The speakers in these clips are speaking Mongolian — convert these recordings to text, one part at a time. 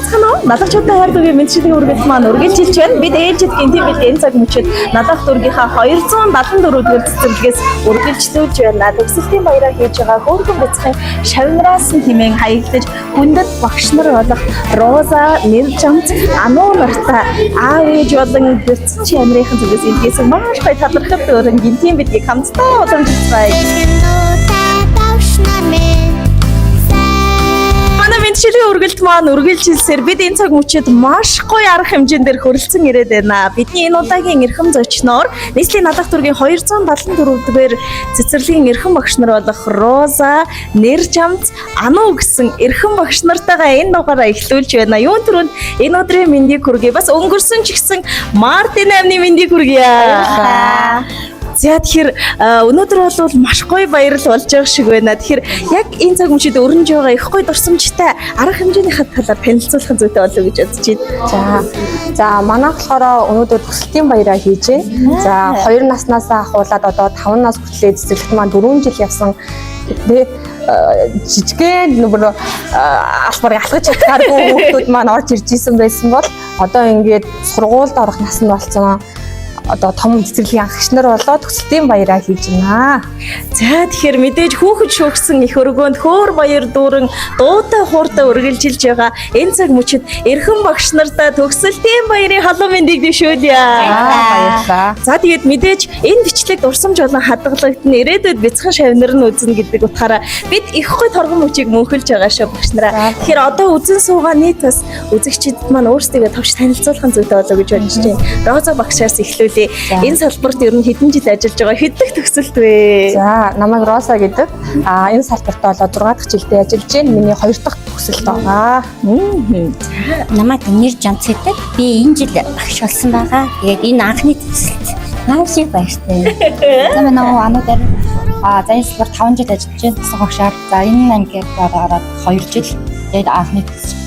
Сайцхан налагчуудаа хайрдугийн мэдчилгээ үргэлж маань үргэлжилж байна. Бид ээлжид гинтийн бэлгийн цаг мөчид налагч дүүргийнхаа 274-р цэцэрлэгээс үргэлжлүүлж байна. Төгсөлтийн баяраа хийж байгаа хөөрхөн бяцхан шавнараас нь хэмээн хаягдаж хүндэт багш нар болох Роза, Нэржамц, Ануу нартай аав ээж болон бяцхан чанарын зүгээс илгээсэн маш гоё талархал өрн гинтийн бэлгийг хамтдаа уламжлалцгаая. Мэдчилгээ үргэлт маань үргэлжилсээр бид энэ цаг мөчид маш гоё арга хэмжээндээр хөрөлцөн ирээд байна. Бидний энэ удаагийн эрхэм зочноор нийслэлийн налагч дүүргийн 274-р цэцэрлэгийн эрхэм багш нар болох Роза, Нэржамц, Ануу гэсэн эрхэм багш нартайгаа энэ дугаараа эхлүүлж байна. Юун түрүүнд энэ өдрийн мэндийг хүргэе. Бас өнгөрсөн ч гэсэн Мартин амны мэндийг хүргье. За тэгэхээр өнөөдөр бол маш гоё баярал болж байгаа шиг байна. Тэгэхээр яг энэ цаг мөчид өрнөж байгаа их гоё дурсамжтай арга хэмжээнийхээ талаар танилцуулах зүйтэй болов гэж бодож байна. За манай болохоор өнөөдөр төсөлтийн баяраа хийж байна. За 2 наснаас ахуулаад одоо 5 нас хүртэл цэцэрлэгт маань 4 жил явсан. Жижигхэн нөгөө албарыг алхаж чаддаггүй хүмүүс маань орж ирж исэн байсан бол одоо ингээд сургуульд орох нас нь болсон. Одоо том цэцэрлэгийн анхагч нар болоод төсөлтийн баяраа хийж байна. За тэгэхээр мэдээж хүүхэд шүүгсэн их өргөөнд хөөр баяр дүүрэн дуутай хууртай үргэлжилж байгаа энэ цаг мөчид эрхэм багш нартаа төсөлтийн баярын халуун мэндийг дэвшүүлье. Баярлалаа. За тэгээд мэдээж энэ бичлэг дурсамж болон хадгалагдана ирээдүйд бяцхан шавнар нь үзнэ гэдэг утгаараа бид их гоё торгон мөчийг мөнхөлж байгаа шүү багш нараа. Тэгэхээр одоо үзэн суугаа нийт бас үзэгчдэд маань өөрсдөө товч танилцуулах зүйтэй болоо гэж бодож байна. Роза багшаас эхлүүлээ. Энэ салбарт ер нь хэдэн жил ажиллаж байгаа хэдэх төгсөлт вэ? За намайг Роза гэдэг. Энэ салбарт болоо 6 дахь жилдээ ажиллаж байна. Миний 2 дахь төгсөлт байгаа. Намайг Нэржамц гэдэг. Би энэ жил багш болсон байгаа. Тэгээд энэ анхны төгсөлт. Маш их баяртай. За манай Ануу дээр за энэ салбарт 5 жил ажиллаж байна. Тасаг багшаар. За энэ ангид ороод 2 жил. Тэгээд анхны төгсөлт.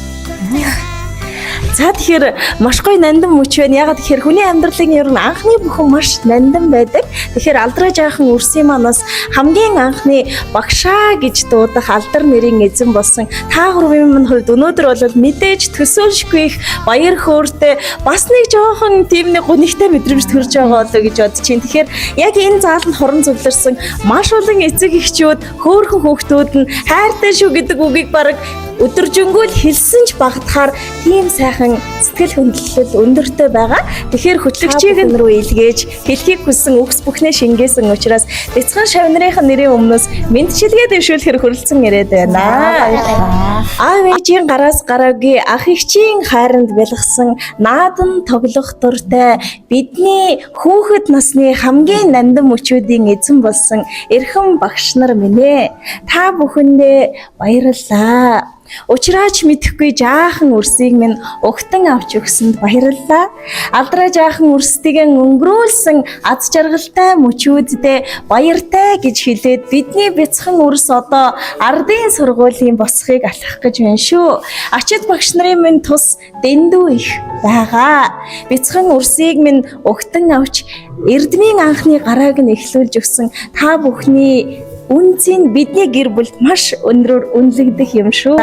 За тэгэхээр маш гоё нандин мөч байна. Ягаад тэгэхээр хүний амьдралын ер нь анхны бүхэн маш нандин байдаг. Тэгэхээр алдраа жаахан үрсийн манаас хамгийн анхны багшаа гэж дуудах алдар нэрийн эзэн болсон та гурвын минь хувьд өнөөдөр бол мэдээж төсөөлшгүй их баяр хөөртэй бас нэг жоохон тийм нэг гонигтай мэдрэмж төрж байгаа болоо гэж бодож байна. Тэгэхээр яг энэ зааланд хорон зөвлөрсөн маш олон эцэг эхчүүд хөөрхөн хүүхдүүд нь хайртай шүү гэдэг үгийг бараг өдөржингүүл хэлсэн ч багтахаар тийм сайхан сэтгэл хөндлөлт өндөртэй байгаа. Тэгэхээр хөтлөгчийг нь рүү илгээж хэлхийг хүссэн үгс бүхнээ шингээсэн учраас бяцхан шавнарын нэрийн өмнөөс мэдчилгээ дэвшүүлэхээр хүрэлцэн ирээд байна. Аав ээжийн гараас гараагүй ах эгчийн хайранд бэлгсэн наадан тоглох дуртай бидний хүүхэд насны хамгийн нандин мөчүүдийн эзэн болсон эрхэм багш нар минь ээ. Та бүхэндээ баярлалаа. Учраач мэдэхгүй жаахан үрсийг минь угтан авч өгсөнд баярлалаа. Алдраа жаахан үрсдийгэн өнгөрүүлсэн аз жаргалтай мөчүүддээ баяртай гэж хэлээд бидний бяцхан үрс одоо ардын сургуулийн босхийг алхах гэж байна шүү. Ачид багш нарын минь тус дэндүү их байгаа. Бяцхан үрсийг минь угтан авч эрдмийн анхны гарааг нь эхлүүлж өгсөн та бүхний үнцийн бидний гэр бүлд маш өндрөөр үнэлэгдэх юм шүү.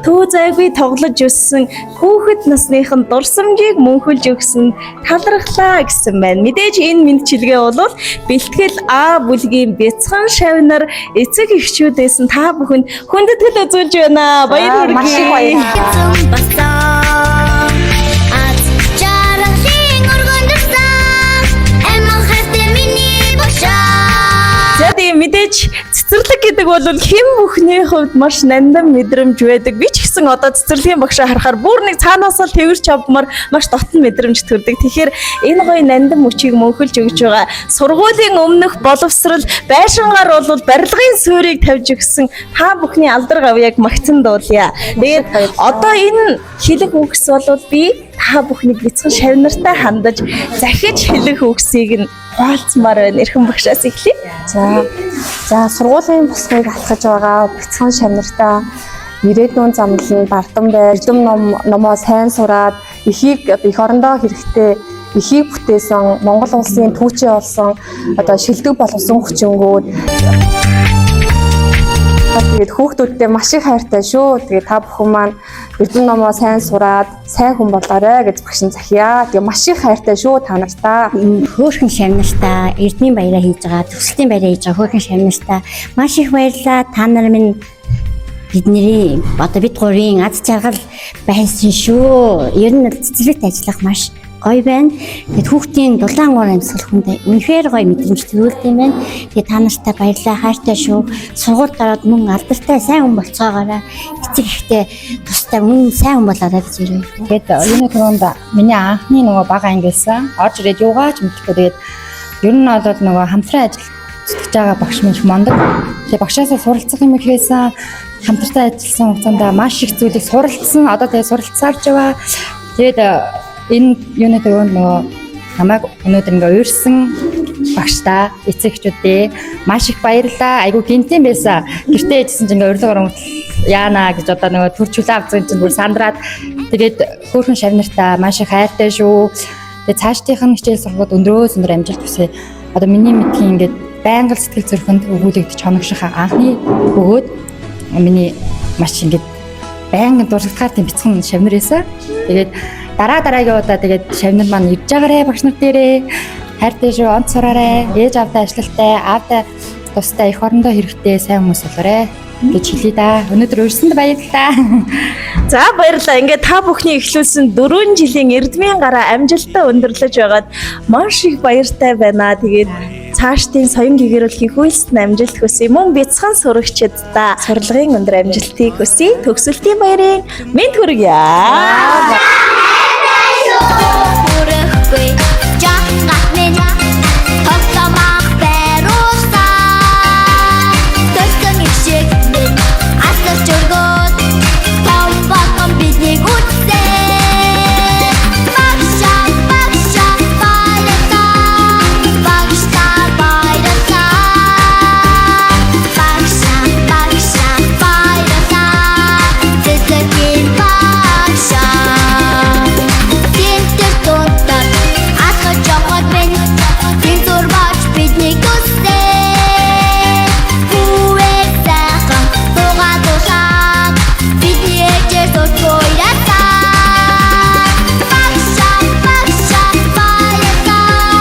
Төө зайгүй тоглож өссөн хүүхэд насныхан дурсамжийг мөнхөлж өгсөн талархлаа гэсэн байна. Мэдээж энэ мэдчилгээ бол бэлтгэл А бүлгийн бяцхан шавнар эцэг эхчүүдээс нь та бүхэнд хүндэтгэл үзүүлж байна. Баяр хүргэе. Маш их баярлалаа. Мэдээж цэцэрлэг гэдэг бол хэн бүхний хувьд маш нандин мэдрэмж байдаг. Би ч гэсэн одоо цэцэрлэгийн багшаа харахаар бүр нэг цаанаасаа тэрч авмаар маш дотн мэдрэмж төрдөг. Тэгэхээр энэ гоё нандин мөчийг мөнхөлж өгж байгаа сургуулийн өмнөх боловсрал байшингаар бол барилгын суурийг тавьж өгсөн та бүхний алдар гавьяаг магтан дуулъя. Тэгээд одоо энэ хэлэх үгс бол би та бүхний бяцхан шавнартай хандаж захиж хэлэх үгсийг нь хаалцмаар байна. Эрхэм багшаас эхлэе. За сургуулийн босхийг алхаж байгаа бяцхан шавнартаа ирээдүйн замлал бардам байж, номоо сайн сураад эхийг эх орондоо хэрэгтэй эхийг бүтээсэн Монгол улсын түүчээ болсон одоо шилдэг боловсон хүчингүүд Тэгээд хүүхдүүдтэй маш их хайртай шүү. Тэгээд та бүхэн маань Эрдэм номоо сайн сураад сайн хүн болоорой гэж багш нь захиа. Тэгээд маш их хайртай шүү та нартаа. Хөөрхөн шавнартаа Эрдмийн баяраа хийж байгаа, төгсөлтийн баяраа хийж байгаа хөөрхөн шавнартаа маш их баярлалаа. Та нар минь бидний одоо бид гурийн аз жаргал байсан шүү. Ер нь цэцэрлэгт ажиллах маш гоё байна. Тэгээд хүүхдийн дулаан уур амьсгал хүнд үнэхээр гоё мэдрэмж төрүүлдэг юм байна. Тэгээд та нартай баярлалаа, хайртай шүү. Сургууль гараад мөн алдартай сайн хүн болцоогоорой. Эцэг ихтэй тустай мөн сайн хүн болоорой гэж ирвэ. Тэгээд юуны түрүүнд миний анхны нөгөө бага ангилсан. Орж ирээд юугаач мэдэхгүй тэгээд ер нь бол нөгөө хамтран ажил зүтгэж байгаа багш минь мондог. Тэгээд багшаасаа суралцах юм ихээсэн хамтартай ажилласан хугацаанд маш их зүйлийг суралцсан. Одоо тэгээд суралцсаарч байгаа. Тэгээд энэ юуны түрүүнд нөгөө намайг өнөөдөр ингээ уурсан багштай эцэгчүүдээ маш их баярлалаа. Айгу гинтэн байсан. Гэртээ ээжсэн чинь ингээ урилга оромт яана гэж одоо нөгөө төрчүүлээ авсан чинь бүр сандраад тэгээд хөөрхөн шавнартаа маш их хайртай шүү. Тэгээд цаашдынх нь хичээл сургуулиуд өндрөөс өндөр амжилт хүсье. Одоо миний мэдхийн ингээ байнга сэтгэл зүрхэнд өгүүлэгдэж хоногших анхны бөгөөд миний маш ингээ байнга дурсгалахаар тийм бяцхан шавнар байсан. Тэгээд дараагийн удаа тэгээд шавнар маань ирж байгаарэ багш нар дээрээ хайртай шүү, онц сураарэ, ээж авдаа ажилттай, аавдаа тустай их орондоо хэрэгтэй сайн хүмүүс болоорой гэж хэлье да. Өнөөдөр урьсанд баярлалаа. За баярлалаа. Ингээд та бүхний эхлүүлсэн 4 жилийн Эрдмийн гараа амжилттай өндөрлөж байгаад маш их баяртай байна. Тэгээд цаашдын соён гэгэрүүлэхийн хүйстэнд амжилт хүсье. Мөн бяцхан сурагчид та сурлагын өндөр амжилтыг хүсье. Төгсөлтийн баярын мэд хүргье.